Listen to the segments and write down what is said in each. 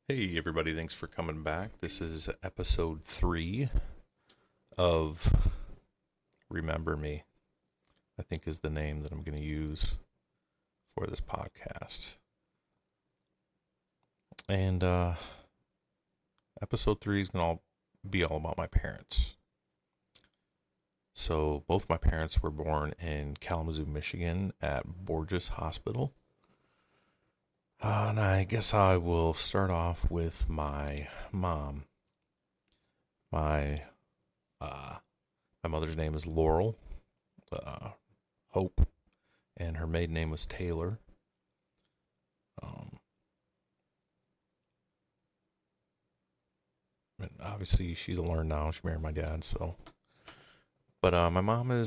Hey everybody, thanks for coming back. This is episode 3 of Remember Me, I think is the name that I'm going to use for this podcast. And episode 3 is going to be all about my parents. So both my parents were born in Kalamazoo, Michigan at Borges Hospital. And I guess I will start off with my mom. My mother's name is Laurel Hope, and her maiden name was Taylor. And obviously she's a learned now. She married my dad, so. But my mom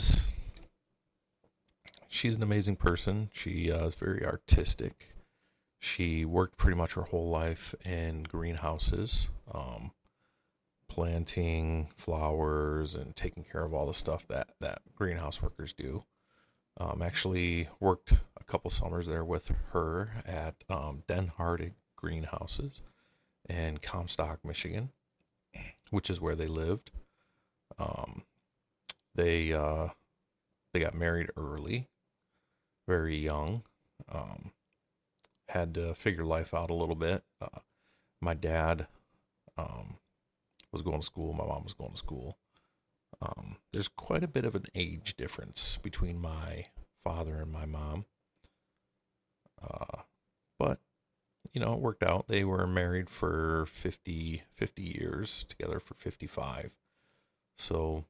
she's an amazing person. She is very artistic. She worked pretty much her whole life in greenhouses, planting flowers and taking care of all the stuff that greenhouse workers do. Actually worked a couple summers there with her at Den Hardig Greenhouses in Comstock, Michigan, which is where they lived. Um, they got married early, very young. Had to figure life out a little bit. My dad was going to school. My mom was going to school. There's quite a bit of an age difference between my father and my mom. But, it worked out. They were married for 50 years, together for 55. So,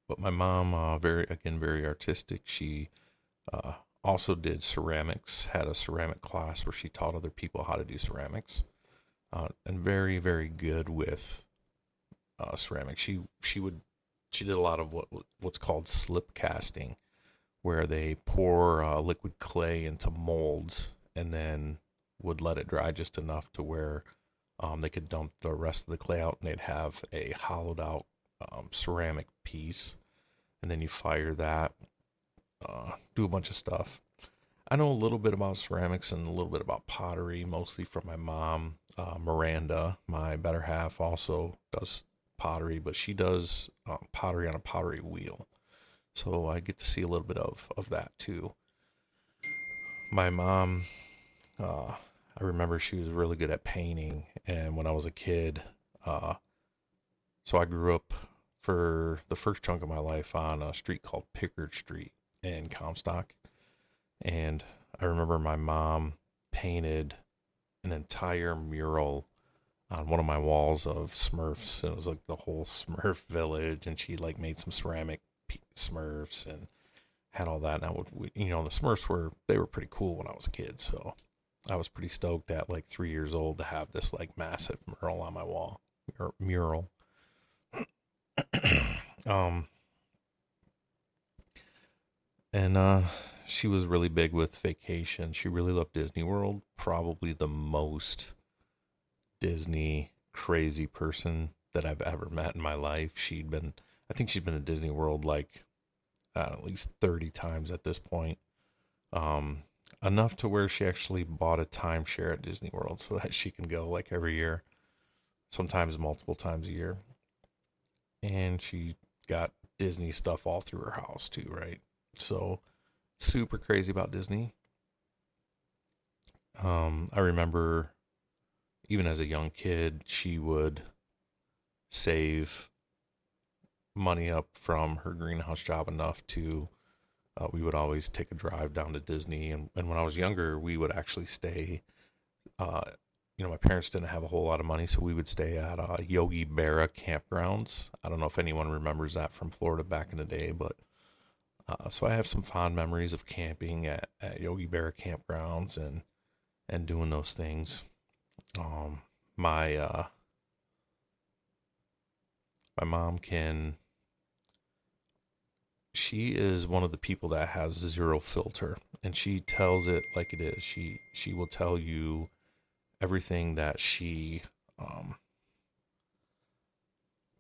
but my mom, very artistic. She also did ceramics, had a ceramic class where she taught other people how to do ceramics, and very, very good with ceramics. She did a lot of what's called slip casting, where they pour liquid clay into molds and then would let it dry just enough to where they could dump the rest of the clay out, and they'd have a hollowed out ceramic piece, and then you fire that. Do a bunch of stuff. I know a little bit about ceramics and a little bit about pottery, mostly from my mom. Miranda, my better half, also does pottery, but she does pottery on a pottery wheel. So I get to see a little bit of that too. My mom, I remember she was really good at painting, and when I was a kid, so I grew up for the first chunk of my life on a street called Pickard Street in Comstock. And I remember my mom painted an entire mural on one of my walls of Smurfs. It was like the whole Smurf village, and she like made some ceramic Smurfs and had all that. And the Smurfs they were pretty cool when I was a kid, so I was pretty stoked at like 3 years old to have this like massive mural on my wall. Mural. And she was really big with vacation. She really loved Disney World. Probably the most Disney crazy person that I've ever met in my life. I think she'd been to Disney World like at least 30 times at this point. Enough to where she actually bought a timeshare at Disney World so that she can go like every year, sometimes multiple times a year. And she got Disney stuff all through her house too, right? So super crazy about Disney. I remember even as a young kid, she would save money up from her greenhouse job enough to, we would always take a drive down to Disney. And when I was younger, we would actually stay, my parents didn't have a whole lot of money, so we would stay at Yogi Berra campgrounds. I don't know if anyone remembers that from Florida back in the day, but so I have some fond memories of camping at Yogi Berra campgrounds and doing those things. My mom she is one of the people that has zero filter, and she tells it like it is. She will tell you everything that she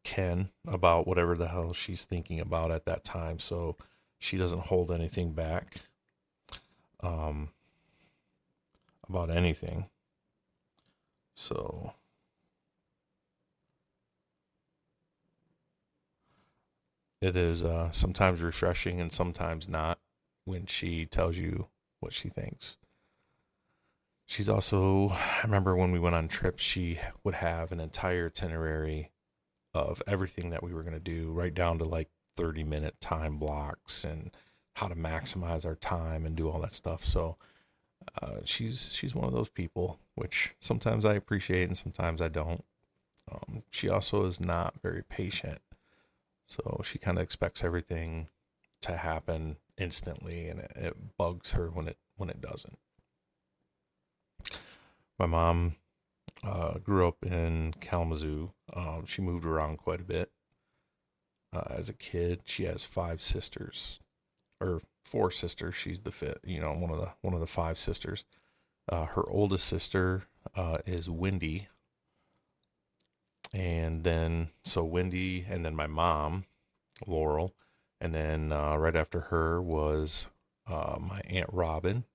can about whatever the hell she's thinking about at that time. So she doesn't hold anything back. about anything. So it is sometimes refreshing and sometimes not when she tells you what she thinks. She's also, I remember when we went on trips, she would have an entire itinerary of everything that we were going to do, right down to like 30-minute time blocks and how to maximize our time and do all that stuff. So she's one of those people, which sometimes I appreciate and sometimes I don't. She also is not very patient. So she kind of expects everything to happen instantly, and it bugs her when it doesn't. My mom grew up in Kalamazoo. She moved around quite a bit. As a kid, she has five sisters, or four sisters. She's the fifth, one of the five sisters. Her oldest sister is Wendy, and then Wendy, and then my mom, Laurel, and then right after her was my Aunt Robin,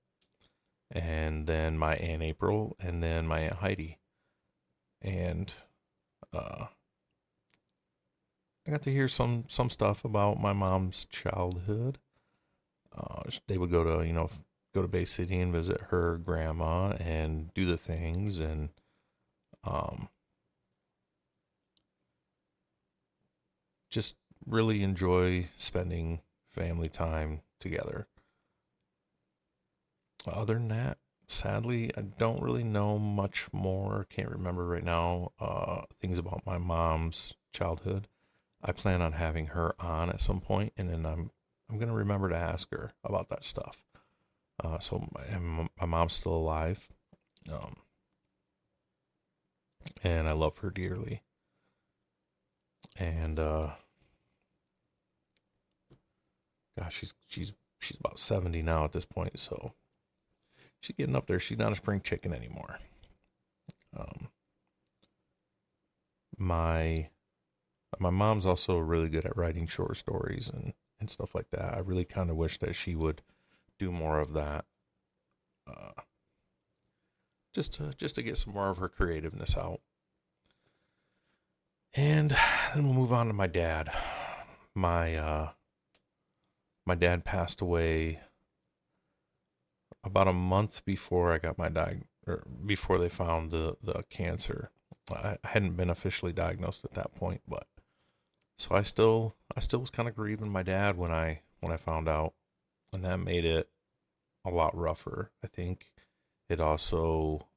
and then my Aunt April, and then my Aunt Heidi. And I got to hear some stuff about my mom's childhood. They would go to Bay City and visit her grandma and do the things, and just really enjoy spending family time together. Other than that, sadly, I don't really know much more. Can't remember right now things about my mom's childhood. I plan on having her on at some point, and then I'm gonna remember to ask her about that stuff. So my mom's still alive, um, and I love her dearly. And gosh, she's about 70 now at this point, so she's getting up there. She's not a spring chicken anymore. Um, my my mom's also really good at writing short stories and stuff like that. I really kind of wish that she would do more of that, uh, just to get some more of her creativeness out. And then we'll move on to my dad. My my dad passed away about a month before I got or before they found the cancer. I hadn't been officially diagnosed at that point, but so I still was kind of grieving my dad when I found out, and that made it a lot rougher. I think it also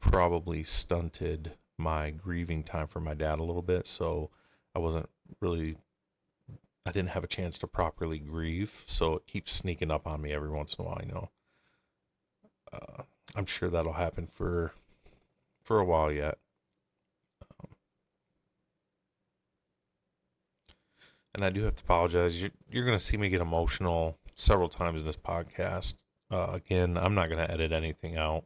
probably stunted my grieving time for my dad a little bit, so I wasn't really I didn't have a chance to properly grieve, so it keeps sneaking up on me every once in a while. I'm sure that'll happen for a while yet. And I do have to apologize. You're going to see me get emotional several times in this podcast. Again, I'm not going to edit anything out.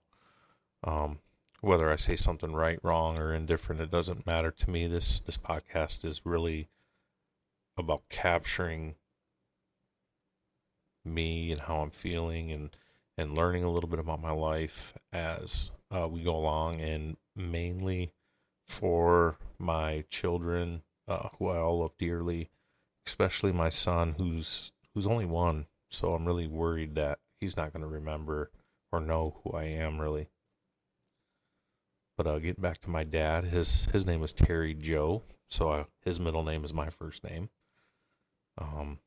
Um, whether I say something right, wrong, or indifferent, it doesn't matter to me. This podcast is really about capturing me and how I'm feeling, and learning a little bit about my life as we go along, and mainly for my children, who I all love dearly, especially my son, who's only one. So I'm really worried that he's not going to remember or know who I am really. But getting back to my dad, his name was Terry Joe, so his middle name is my first name. Um,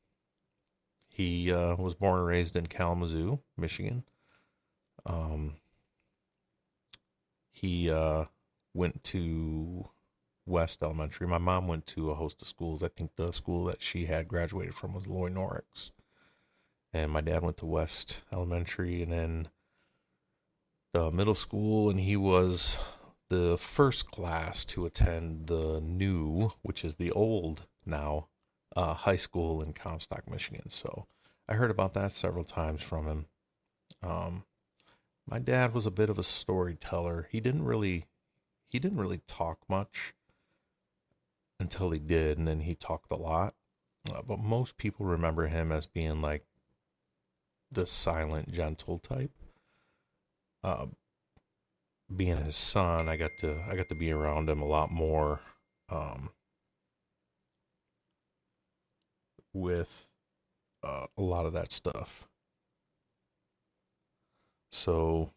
he was born and raised in Kalamazoo, Michigan. Um, he went to West Elementary. My mom went to a host of schools. I think the school that she had graduated from was Loy Norix. And my dad went to West Elementary and then the middle school, and he was the first class to attend the new, which is the old now, high school in Comstock, Michigan. So I heard about that several times from him. My dad was a bit of a storyteller. He didn't really talk much until he did, and then he talked a lot. But most people remember him as being like the silent, gentle type. Uh, Being his son, I got to be around him a lot more, with a lot of that stuff. So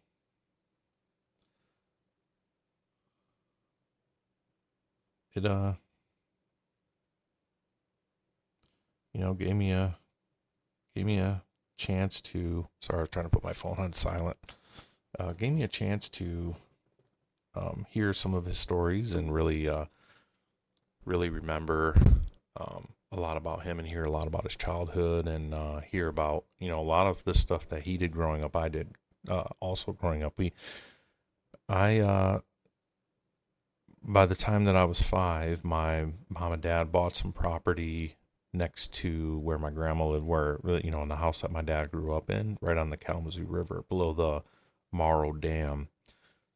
it gave me a chance to. Sorry, I was trying to put my phone on silent. Gave me a chance to hear some of his stories and really remember a lot about him and hear a lot about his childhood and hear about a lot of the stuff that he did growing up. I did also growing up. I by the time that I was 5, my mom and dad bought some property next to where my grandma lived, where in the house that my dad grew up in, right on the Kalamazoo River, below the Morrow Dam.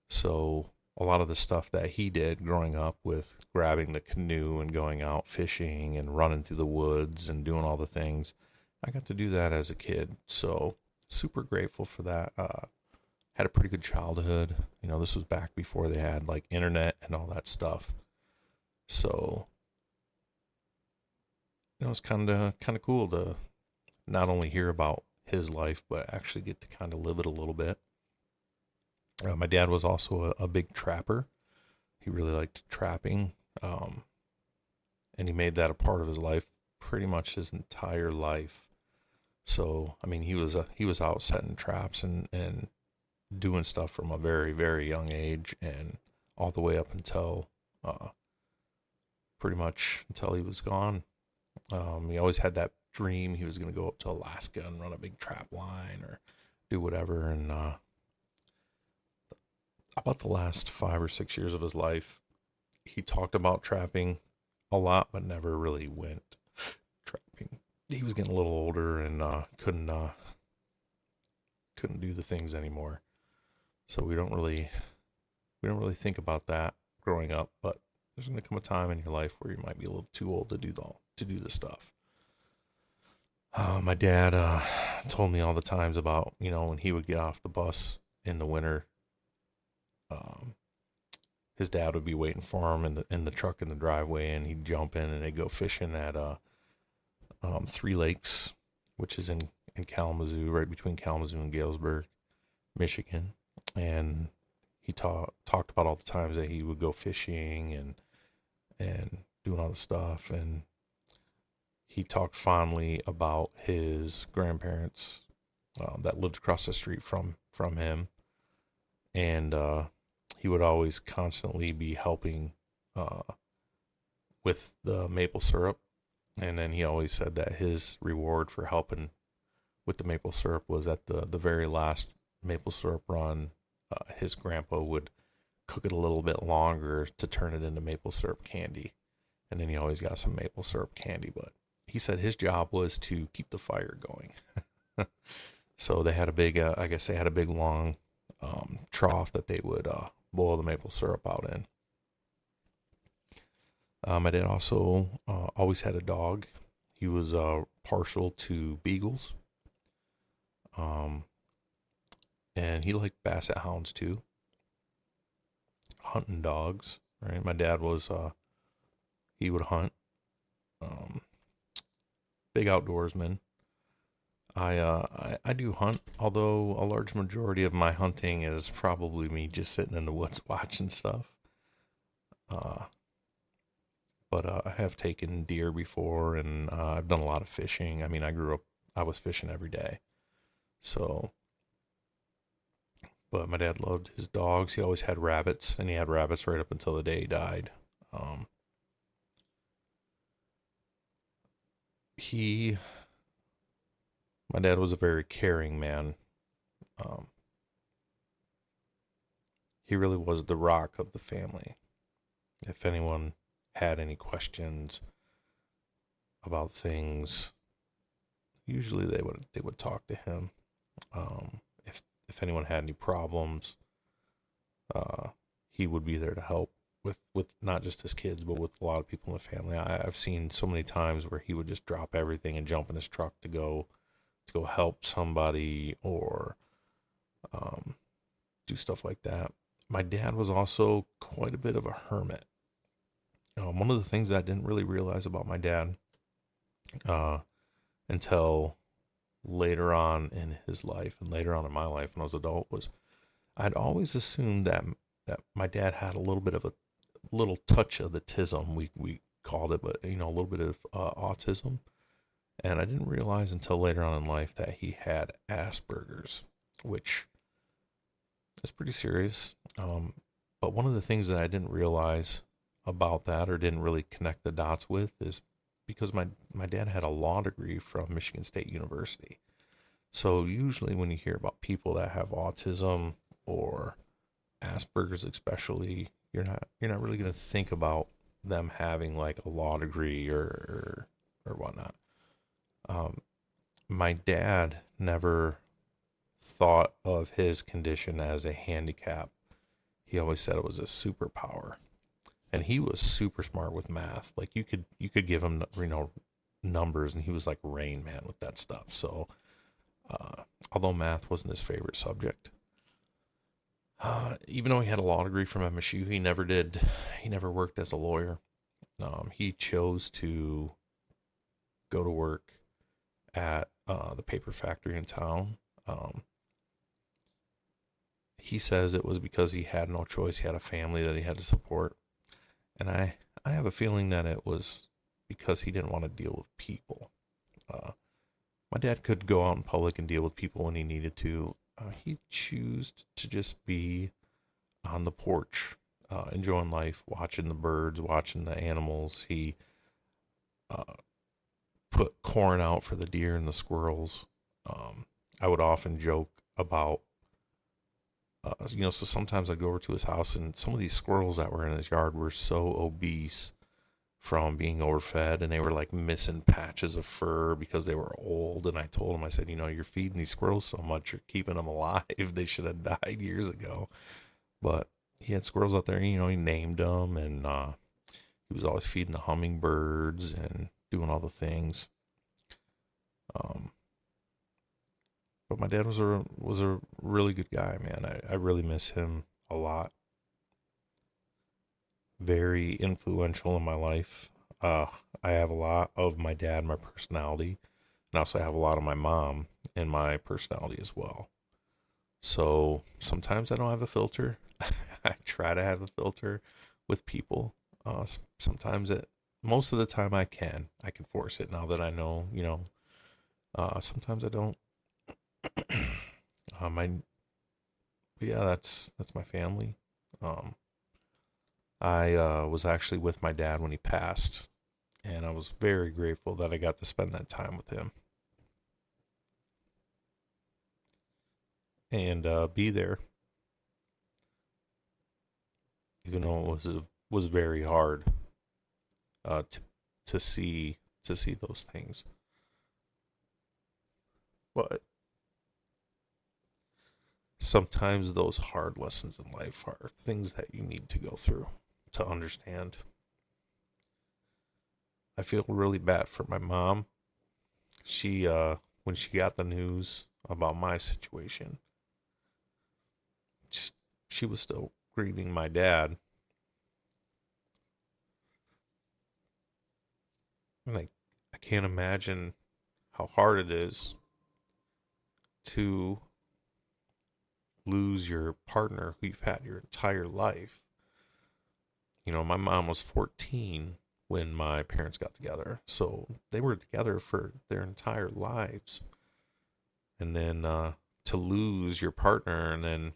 So a lot of the stuff that he did growing up with grabbing the canoe and going out fishing and running through the woods and doing all the things, I got to do that as a kid. So super grateful for that. Had a pretty good childhood. This was back before they had like internet and all that stuff. So it's kind of cool to not only hear about his life, but actually get to kind of live it a little bit. My dad was also a big trapper. He really liked trapping, and he made that a part of his life pretty much his entire life. So, I mean, he was out setting traps and doing stuff from a very, very young age and all the way up until pretty much until he was gone. He always had that dream he was going to go up to Alaska and run a big trap line or do whatever. And about the last 5 or 6 years of his life, he talked about trapping a lot, but never really went trapping. He was getting a little older and couldn't do the things anymore. So we don't really think about that growing up, but there's going to come a time in your life where you might be a little too old to do the stuff. My dad told me all the times about when he would get off the bus in the winter. His dad would be waiting for him in the truck in the driveway, and he'd jump in and they'd go fishing at 3 Lakes, which is in Kalamazoo, right between Kalamazoo and Galesburg, Michigan. And he talked about all the times that he would go fishing and doing all the stuff. And he talked fondly about his grandparents that lived across the street from him. And he would always constantly be helping with the maple syrup. And then he always said that his reward for helping with the maple syrup was at the very last maple syrup run, his grandpa would cook it a little bit longer to turn it into maple syrup candy. And then he always got some maple syrup candy. But he said his job was to keep the fire going. So they had a big, I guess they had a big long trough that they would boil the maple syrup out in. My dad also always had a dog. He was partial to beagles. And he liked basset hounds too. Hunting dogs, right? My dad was, he would hunt. Big outdoorsman. I do hunt, although a large majority of my hunting is probably me just sitting in the woods watching stuff. But I have taken deer before, and I've done a lot of fishing. I mean, I was fishing every day. So, but my dad loved his dogs. He always had rabbits, and he had rabbits right up until the day he died. My dad was a very caring man. He really was the rock of the family. If anyone had any questions about things, usually they would talk to him. If anyone had any problems, he would be there to help with not just his kids, but with a lot of people in the family. I've seen so many times where he would just drop everything and jump in his truck to go to go help somebody or do stuff like that. My dad was also quite a bit of a hermit. One of the things that I didn't really realize about my dad until later on in his life and later on in my life when I was an adult was I'd always assumed that my dad had a little bit of a little touch of the tism, we called it, but a little bit of autism. And I didn't realize until later on in life that he had Asperger's, which is pretty serious. But one of the things that I didn't realize about that or didn't really connect the dots with is because my dad had a law degree from Michigan State University. So usually when you hear about people that have autism or Asperger's especially, you're not really going to think about them having like a law degree or whatnot. My dad never thought of his condition as a handicap. He always said it was a superpower. And he was super smart with math. Like you could give him, numbers, and he was like Rain Man with that stuff. So, although math wasn't his favorite subject, even though he had a law degree from MSU, he never worked as a lawyer. He chose to go to work at the paper factory in town. He says it was because he had no choice. He had a family that he had to support. And I have a feeling that it was because he didn't want to deal with people. My dad could go out in public and deal with people when he needed to. He chose to just be on the porch, enjoying life, watching the birds, watching the animals. He put corn out for the deer and the squirrels. I would often joke about, so sometimes I'd go over to his house and some of these squirrels that were in his yard were so obese from being overfed, and they were like missing patches of fur because they were old. And I told him, I said, you're feeding these squirrels so much, you're keeping them alive. They should have died years ago. But he had squirrels out there, he named them, and he was always feeding the hummingbirds and doing all the things. But my dad was a really good guy, man. I really miss him a lot. Very influential in my life. I have a lot of my dad, my personality, and also I have a lot of my mom in my personality as well. So sometimes I don't have a filter. I try to have a filter with people. Most of the time I can force it now that I know, sometimes I don't. That's my family. I was actually with my dad when he passed, and I was very grateful that I got to spend that time with him and be there, even though it was very hard to see those things. But sometimes those hard lessons in life are things that you need to go through to understand. I feel really bad for my mom. She, when she got the news about my situation, she was still grieving my dad. Like, I can't imagine how hard it is to lose your partner who you've had your entire life. My mom was 14 when my parents got together, so they were together for their entire lives. And then to lose your partner and then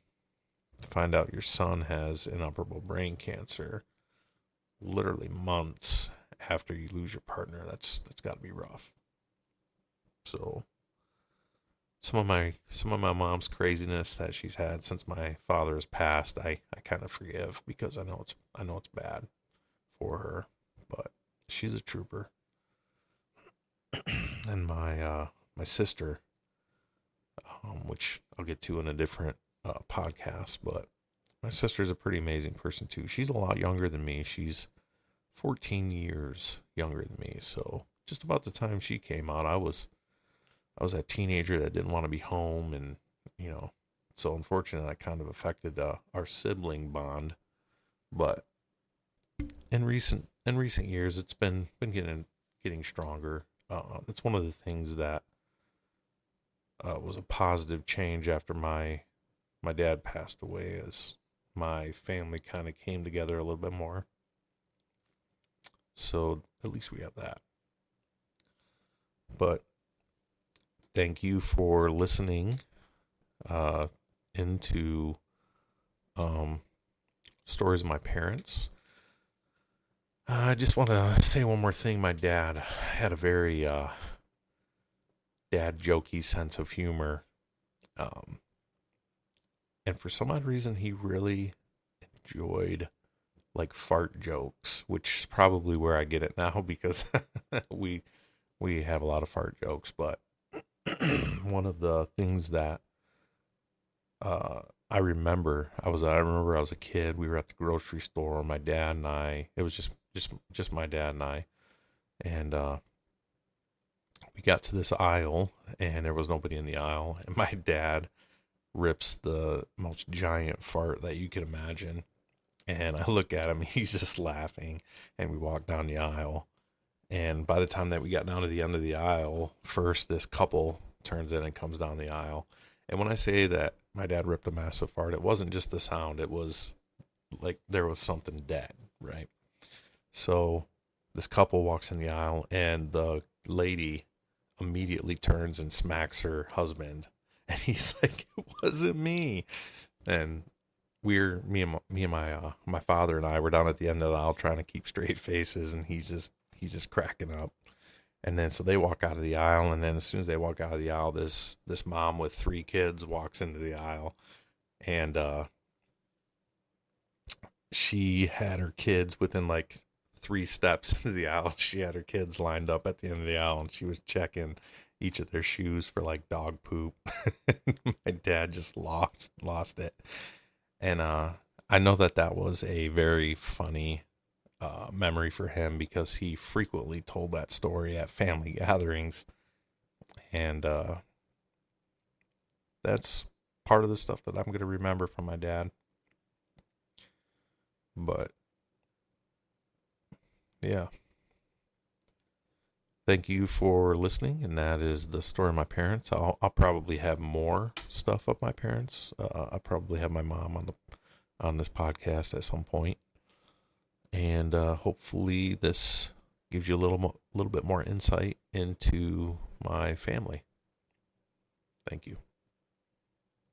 to find out your son has inoperable brain cancer literally months after you lose your partner, that's got to be rough. So some of my mom's craziness that she's had since my father has passed, I kind of forgive because I know it's bad for her, but she's a trooper. And my sister, which I'll get to in a different podcast, but my sister's a pretty amazing person too. She's a lot younger than me. She's 14 years younger than me. So just about the time she came out, I was I was that teenager that didn't want to be home, and you know, so unfortunately, that kind of affected our sibling bond. But in recent years, it's been getting stronger. It's one of the things that was a positive change after my dad passed away, as my family kind of came together a little bit more. So at least we have that. But thank you for listening uh, into um, stories of my parents. I just want to say one more thing. My dad had a very dad jokey sense of humor. Um, and for some odd reason, he really enjoyed like fart jokes, which is probably where I get it now because we we have a lot of fart jokes. But one of the things that uh, I remember I was a kid. We were at the grocery store. My dad and I. It was just my dad and I, and we got to this aisle, and there was nobody in the aisle. And my dad rips the most giant fart that you could imagine. And I look at him, he's just laughing. And we walk down the aisle. And by the time that we got down to the end of the aisle, first this couple turns in and comes down the aisle. And when I say that my dad ripped a massive fart, it wasn't just the sound, it was like there was something dead, right? So this couple walks in the aisle, and the lady immediately turns and smacks her husband. And he's like, "It wasn't me." And my father and I were down at the end of the aisle trying to keep straight faces, and he's just cracking up. And then so they walk out of the aisle, and then as soon as they walk out of the aisle, this mom with three kids walks into the aisle, and she had her kids within like three steps into the aisle. She had her kids lined up at the end of the aisle, and she was checking each of their shoes for like dog poop. My dad just lost it. And I know that was a very funny memory for him because he frequently told that story at family gatherings. And that's part of the stuff that I'm going to remember from my dad. But yeah, thank you for listening. And that is the story of my parents. I'll probably have more stuff of my parents. I'll probably have my mom on this podcast at some point. And hopefully this gives you a little bit more insight into my family. Thank you.